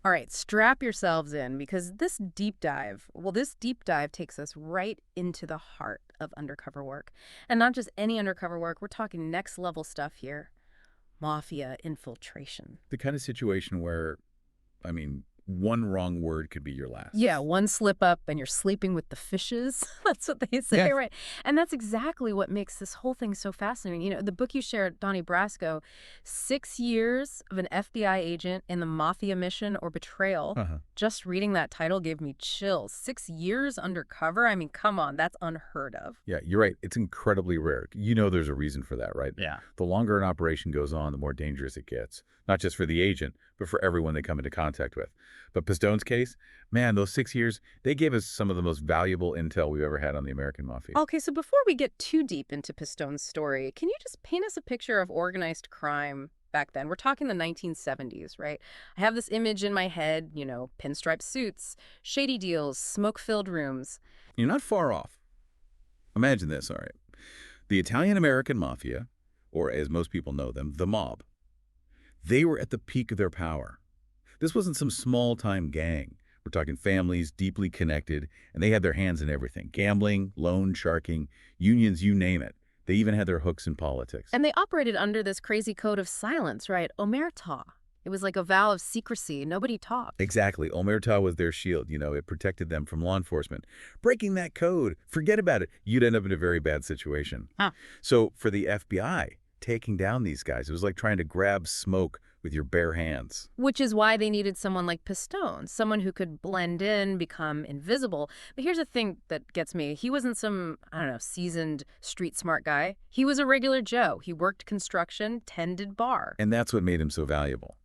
All right, strap yourselves in because this deep dive takes us right into the heart of undercover work. And not just any undercover work, we're talking next level stuff here. Mafia infiltration. The kind of situation where, one wrong word could be your Yeah, last. one slip up and you're sleeping with the fishes. That's what they say, Yeah. right? And that's exactly what makes this whole thing so fascinating. The book you shared, Donnie Brasco, 6 years of an FBI agent in the Mafia mission or betrayal. Uh-huh. Just reading that title gave me chills. 6 years undercover? I mean, come on, that's unheard of. Yeah, you're right. It's incredibly rare. You know there's a reason for that, right? Yeah. The longer an operation goes on, the more dangerous it gets. Not just for the agent, but for everyone they come into contact with. But Pistone's case, man, those 6 years, they gave us some of the most valuable intel we've ever had on the American Mafia. Okay, so before we get too deep into Pistone's story, can you just paint us a picture of organized crime back then? We're talking the 1970s, right? I have this image in my head, pinstripe suits, shady deals, smoke-filled rooms. You're not far off. Imagine this, all right. The Italian-American Mafia, or as most people know them, the mob, they were at the peak of their power. This wasn't some small-time gang. We're talking families deeply connected, and they had their hands in everything. Gambling, loan sharking, unions, you name it. They even had their hooks in politics. And they operated under this crazy code of silence, right? Omertà. It was like a vow of secrecy. Nobody talked. Exactly. Omertà was their shield. It protected them from law enforcement. Breaking that code, forget about it. You'd end up in a very bad situation. Huh. So for the FBI, taking down these guys, it was like trying to grab smoke with your bare hands. Which is why they needed someone like Pistone, someone who could blend in, become invisible. But here's the thing that gets me. He wasn't some, I don't know, seasoned, street smart guy. He was a regular Joe. He worked construction, tended bar. And that's what made him so valuable.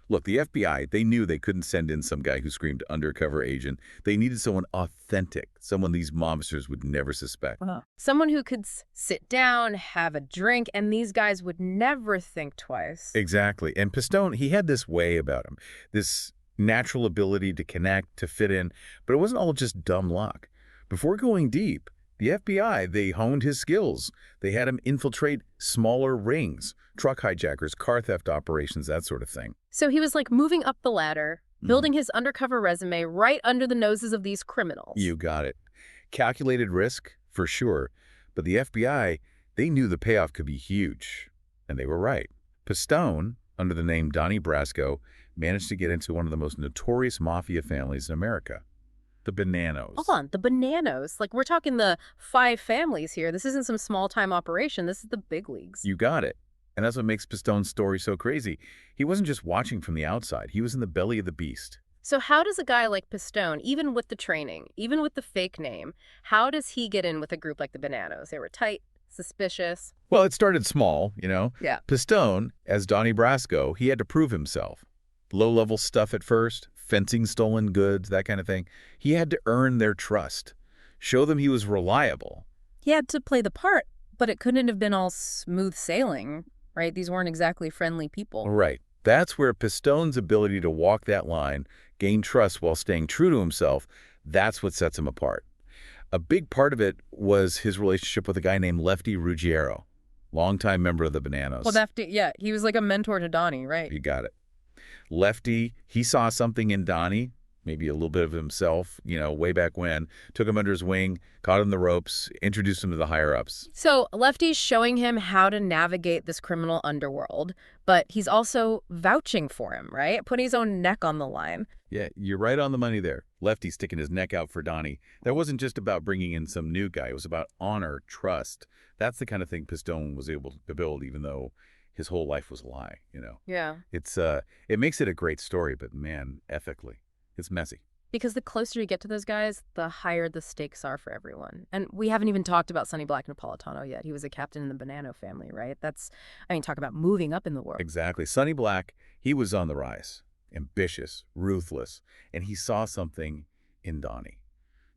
Look, the FBI, they knew they couldn't send in some guy who screamed undercover agent. They needed someone authentic, someone these mobsters would never suspect. Someone who could sit down, have a drink, and these guys would never think twice. Exactly. And Pistone, he had this way about him, this natural ability to connect, to fit in, but it wasn't all just dumb luck. Before going deep, the FBI, they honed his skills. They had him infiltrate smaller rings, truck hijackers, car theft operations, that sort of thing. So he was like moving up the ladder, building his undercover resume right under the noses of these criminals. You got it. Calculated risk, for sure. But the FBI, they knew the payoff could be huge. And they were right. Pistone, under the name Donnie Brasco, managed to get into one of the most notorious mafia families in America. The Bonannos. Hold on, the Bonannos. Like, we're talking the 5 families here. This isn't some small-time operation. This is the big leagues. You got it. And that's what makes Pistone's story so crazy. He wasn't just watching from the outside. He was in the belly of the beast. So how does a guy like Pistone, even with the training, even with the fake name, how does he get in with a group like the Bonannos? They were tight, suspicious. Well, it started small, Yeah. Pistone, as Donnie Brasco, he had to prove himself. Low-level stuff at first, fencing stolen goods, that kind of thing. He had to earn their trust, show them he was reliable. He had to play the part, but it couldn't have been all smooth sailing, right? These weren't exactly friendly people. Right. That's where Pistone's ability to walk that line, gain trust while staying true to himself, that's what sets him apart. A big part of it was his relationship with a guy named Lefty Ruggiero, longtime member of the Bonannos. Well, yeah, he was like a mentor to Donnie, right? You got it. Lefty, he saw something in Donnie, maybe a little bit of himself, way back when, took him under his wing, caught him the ropes, introduced him to the higher-ups. So Lefty's showing him how to navigate this criminal underworld, but he's also vouching for him, right? Putting his own neck on the line. Yeah, you're right on the money there. Lefty sticking his neck out for Donnie. That wasn't just about bringing in some new guy. It was about honor, trust. That's the kind of thing Pistone was able to build, even though his whole life was a lie, Yeah. It makes it a great story, but man, ethically, it's messy. Because the closer you get to those guys, the higher the stakes are for everyone. And we haven't even talked about Sonny Black Napolitano yet. He was a captain in the Bonanno family, right? Talk about moving up in the world. Exactly. Sonny Black, he was on the rise, ambitious, ruthless, and he saw something in Donnie.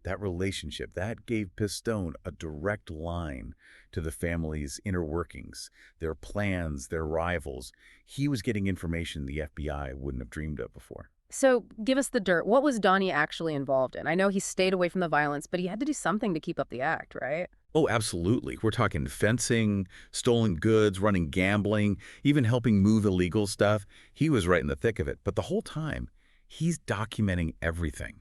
That relationship, that gave Pistone a direct line to the family's inner workings, their plans, their rivals. He was getting information the FBI wouldn't have dreamed of before. So give us the dirt. What was Donnie actually involved in? I know he stayed away from the violence, but he had to do something to keep up the act, right? Oh, absolutely. We're talking fencing, stolen goods, running gambling, even helping move illegal stuff. He was right in the thick of it. But the whole time, He's documenting everything.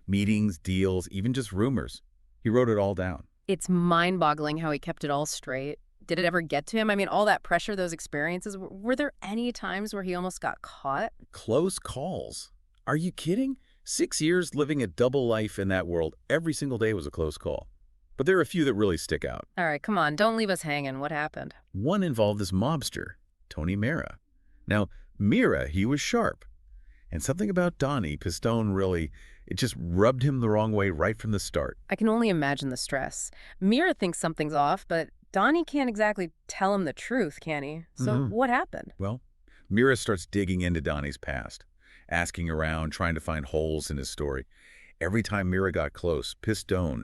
Meetings, deals, even just rumors. He wrote it all down. It's mind-boggling how he kept it all straight. Did it ever get to him? I mean, all that pressure, those experiences, were there any times where he almost got caught? Close calls. Are you kidding? 6 years living a double life in that world, every single day was a close call. But there are a few that really stick out. All right, come on, don't leave us hanging. What happened? One involved this mobster, Tony Mira. Now, Mira, he was sharp. And something about Donnie Pistone really, it just rubbed him the wrong way right from the start. I can only imagine the stress. Mira thinks something's off, but Donnie can't exactly tell him the truth, can he? So what happened? Well, Mira starts digging into Donnie's past, asking around, trying to find holes in his story. Every time Mira got close, Pistone,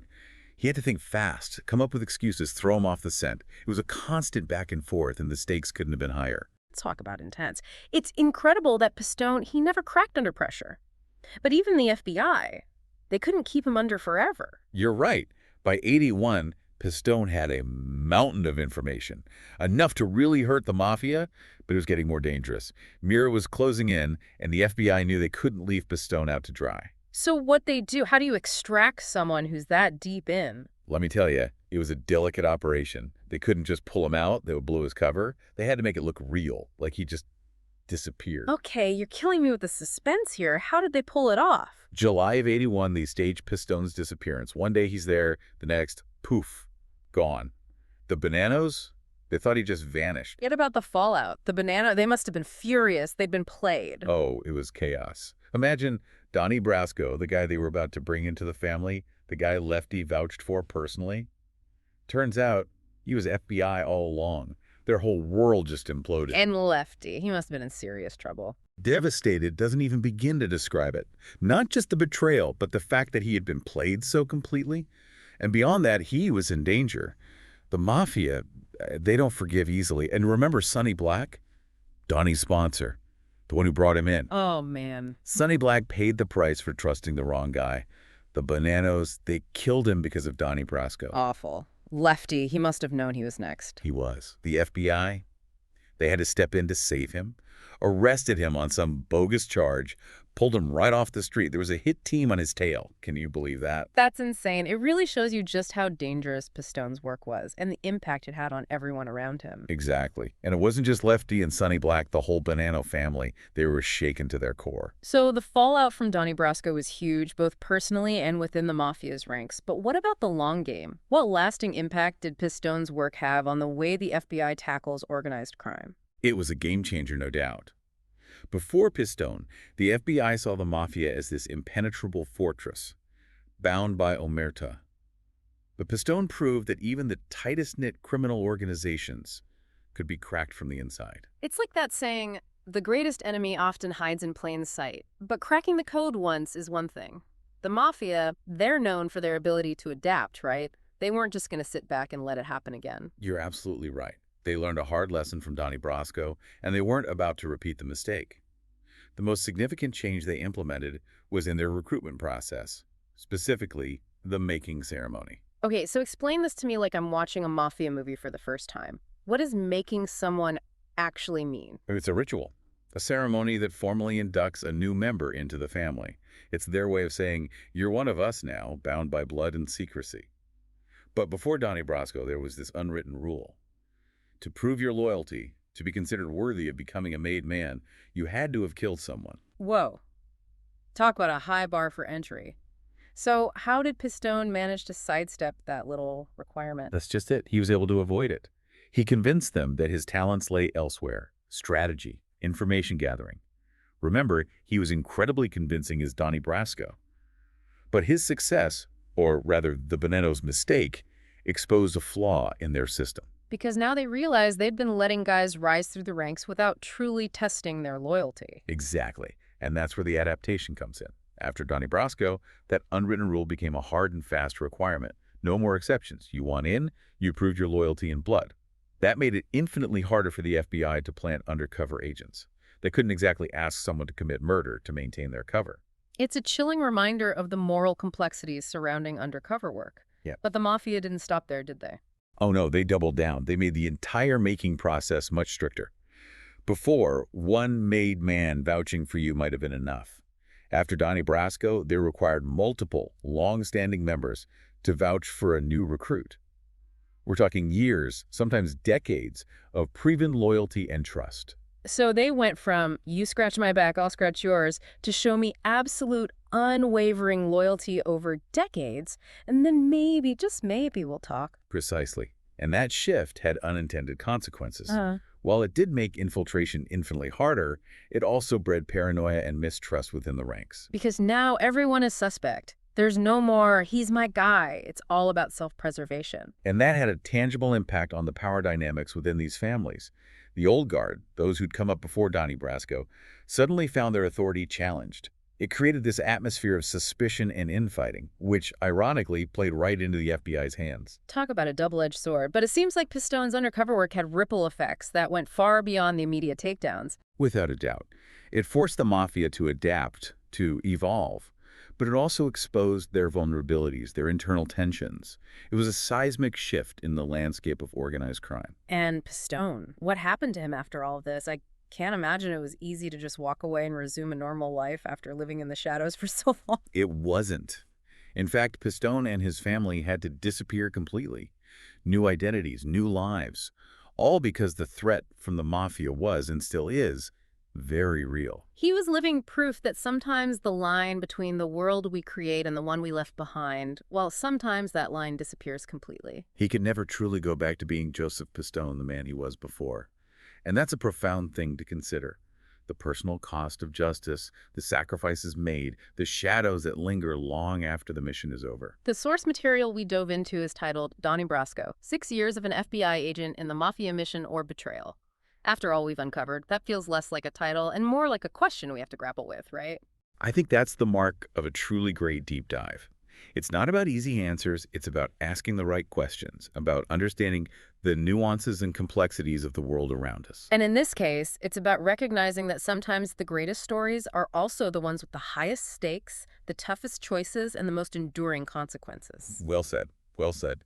he had to think fast, come up with excuses, throw him off the scent. It was a constant back and forth, and the stakes couldn't have been higher. Talk about intense. It's incredible that Pistone, he never cracked under pressure. But even the FBI, they couldn't keep him under forever. You're right. By 81, Pistone had a mountain of information, enough to really hurt the Mafia, but it was getting more dangerous. Mira was closing in, and the FBI knew they couldn't leave Pistone out to dry. So what they do, how do you extract someone who's that deep in? Let me tell you, it was a delicate operation. They couldn't just pull him out. They would blow his cover. They had to make it look real, like he just disappeared. Okay, you're killing me with the suspense here. How did they pull it off? July of 81, they staged Pistone's disappearance. One day he's there, the next, poof, gone. The Bonannos, they thought he just vanished. Forget about the fallout. The Bonanno, they must have been furious. They'd been played. Oh, it was chaos. Imagine Donnie Brasco, the guy they were about to bring into the family, the guy Lefty vouched for personally. Turns out he was FBI all along. Their whole world just imploded. And Lefty, he must have been in serious trouble. Devastated doesn't even begin to describe it. Not just the betrayal, but the fact that he had been played so completely. And beyond that, he was in danger. The Mafia, they don't forgive easily. And remember Sonny Black? Donnie's sponsor, the one who brought him in. Oh, man. Sonny Black paid the price for trusting the wrong guy. The Bonannos, they killed him because of Donnie Brasco. Awful. Lefty, he must have known he was next. He was. The FBI, they had to step in to save him, arrested him on some bogus charge, pulled him right off the street. There was a hit team on his tail. Can you believe that? That's insane. It really shows you just how dangerous Pistone's work was and the impact it had on everyone around him. Exactly. And it wasn't just Lefty and Sonny Black, the whole Bonanno family. They were shaken to their core. So the fallout from Donnie Brasco was huge, both personally and within the Mafia's ranks. But what about the long game? What lasting impact did Pistone's work have on the way the FBI tackles organized crime? It was a game changer, no doubt. Before Pistone, the FBI saw the Mafia as this impenetrable fortress, bound by Omertà. But Pistone proved that even the tightest-knit criminal organizations could be cracked from the inside. It's like that saying, the greatest enemy often hides in plain sight. But cracking the code once is one thing. The Mafia, they're known for their ability to adapt, right? They weren't just going to sit back and let it happen again. You're absolutely right. They learned a hard lesson from Donnie Brasco, and they weren't about to repeat the mistake. The most significant change they implemented was in their recruitment process, specifically the making ceremony. Okay, so explain this to me like I'm watching a Mafia movie for the first time. What does making someone actually mean? It's a ritual, a ceremony that formally inducts a new member into the family. It's their way of saying, you're one of us now, bound by blood and secrecy. But before Donnie Brasco, there was this unwritten rule. To prove your loyalty, to be considered worthy of becoming a made man, you had to have killed someone. Whoa. Talk about a high bar for entry. So how did Pistone manage to sidestep that little requirement? That's just it. He was able to avoid it. He convinced them that his talents lay elsewhere: strategy, information gathering. Remember, he was incredibly convincing as Donnie Brasco. But his success, or rather the Bonanno's mistake, exposed a flaw in their system. Because now they realized they'd been letting guys rise through the ranks without truly testing their loyalty. Exactly. And that's where the adaptation comes in. After Donnie Brasco, that unwritten rule became a hard and fast requirement. No more exceptions. You want in, you proved your loyalty in blood. That made it infinitely harder for the FBI to plant undercover agents. They couldn't exactly ask someone to commit murder to maintain their cover. It's a chilling reminder of the moral complexities surrounding undercover work. Yeah. But the Mafia didn't stop there, did they? Oh no, they doubled down. They made the entire making process much stricter. Before, one made man vouching for you might have been enough. After Donnie Brasco, they required multiple, long-standing members to vouch for a new recruit. We're talking years, sometimes decades, of proven loyalty and trust. So they went from, you scratch my back, I'll scratch yours, to show me absolute, unwavering loyalty over decades, and then maybe, just maybe, we'll talk. Precisely. And that shift had unintended consequences. Uh, While it did make infiltration infinitely harder, it also bred paranoia and mistrust within the ranks. because now everyone is suspect. There's no more, he's my guy. It's all about self-preservation. And that had a tangible impact on the power dynamics within these families. The old guard, those who'd come up before Donnie Brasco, suddenly found their authority challenged. It created this atmosphere of suspicion and infighting, which, ironically, played right into the FBI's hands. Talk about a double-edged sword. But it seems like Pistone's undercover work had ripple effects that went far beyond the immediate takedowns. Without a doubt. It forced the Mafia to adapt, to evolve, but it also exposed their vulnerabilities, their internal tensions. It was a seismic shift in the landscape of organized crime. And Pistone, what happened to him after all of this? I can't imagine it was easy to just walk away and resume a normal life after living in the shadows for so long. It wasn't. In fact, Pistone and his family had to disappear completely. New identities, new lives, all because the threat from the Mafia was, and still is, very real. He was living proof that sometimes the line between the world we create and the one we left behind, well, sometimes that line disappears completely. He could never truly go back to being Joseph Pistone, the man he was before. And that's a profound thing to consider. The personal cost of justice, the sacrifices made, the shadows that linger long after the mission is over. The source material we dove into is titled Donnie Brasco, 6 Years of an FBI Agent in the Mafia Mission or Betrayal. After all we've uncovered, that feels less like a title and more like a question we have to grapple with, right? I think that's the mark of a truly great deep dive. It's not about easy answers, it's about asking the right questions, about understanding the nuances and complexities of the world around us. And in this case, it's about recognizing that sometimes the greatest stories are also the ones with the highest stakes, the toughest choices, and the most enduring consequences. Well said. Well said.